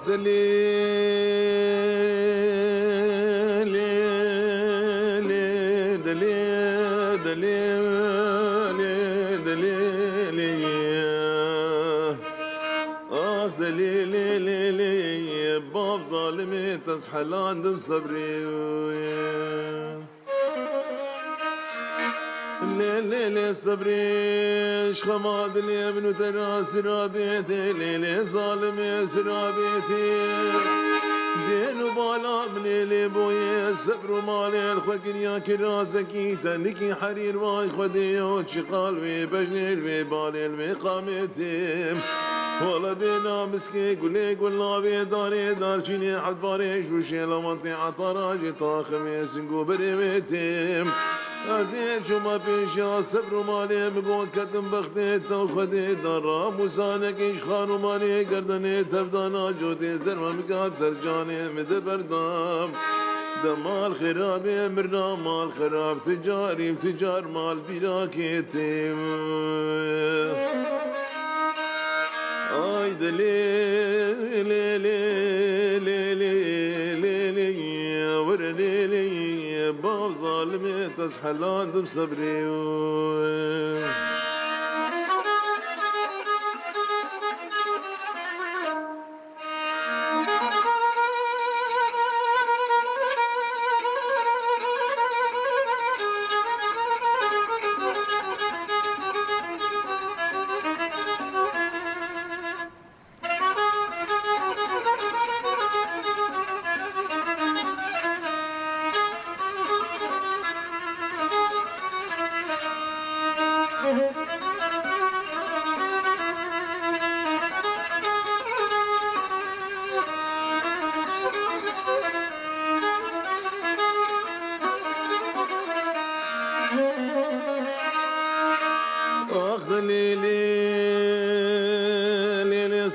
دليل دليل دليل دليل دليل باب ظالمي تسحلان دم صبري ليلي صبري شخماد لي ابن تراس رابيتي ليلي ظالمي سرابيتي دين بالا من لي بوي صبر مالي الخوكن يا كراسكي تنكي حرير واي خدي وشقال وي بجنيل وي بالي وي قامتي والله بينا مسكي قولي قولنا بيداري دارشيني حد باريش وشيلا منطي عطراجي طاخم يسنقو بريمتي أزين شو ما فيش يا صبر ومالي مقول كتم بختي توخدي درا موسانك إيش خانو مالي قردني تفدانا جودي زرما مقاب سرجاني مدبردام دمال خرابي مرنا مال خراب تجاري وتجار مال براكيتي Ay deli li li li li li li ور li li bab zalimi tezhelandım sabri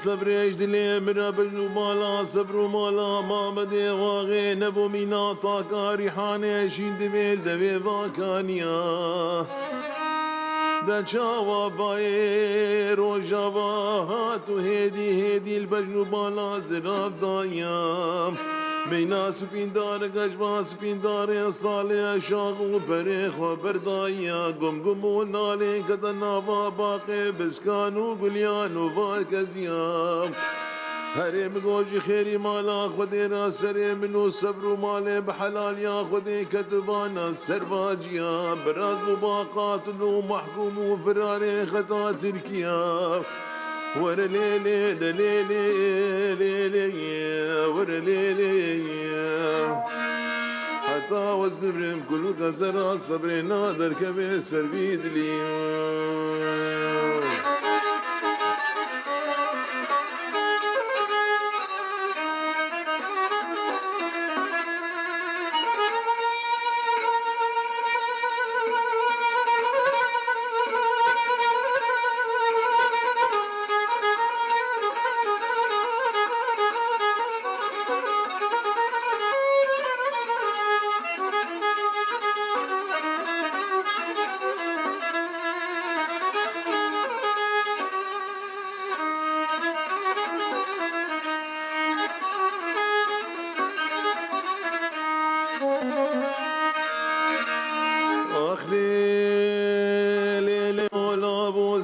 صبري اجدلي مرابل ومالا صبر ومالا ما بدي واغي نبو مينا طاقا ريحاني شين دبيل دبي باكانيا دا شاوا باي روجاوا هاتو هيدي البجنو بالا زراف دايا مينا سپیندار گجبا سپیندار سالی شاق و پریخ و بردایا گم گم و نالی کدنا و باقی بسکان و گلیان و واکزیام هرم گوجی خیری مالا خودی را سر منو صبر و مال بحلال یا خودی کتبانا سرواجیا براز مباقات و محکوم و فرار خطا ترکیا ور ليلي ليلي ليلي ور ليلي حتى وز ببرم كل غزرا صبري نادر كبير سربيد لي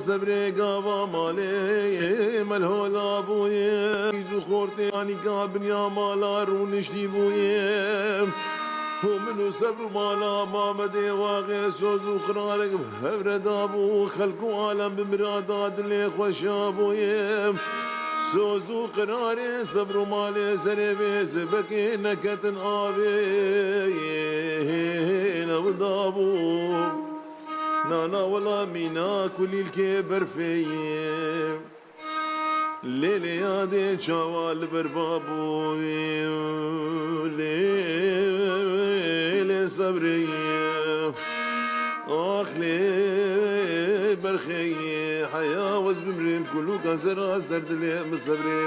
صبري قابا مالي ملهولا بويه يزو خورتي اني قابن يا مالا رونشتي بويه ومنو صبر مالا ما مدي واغي سوزو خرارك بهبرد ابو خلقو عالم بمرادات اللي خوشا بويه سوزو قراري صبر مالي سربي سبكي نكتن آبي لو دابو نانا ولا مينا كل الكبر فيه ليلي يا دي شوال بربابو ليلي صبري اخ لي برخي حياة وزبمريم كلو كسر زرد لي مصبري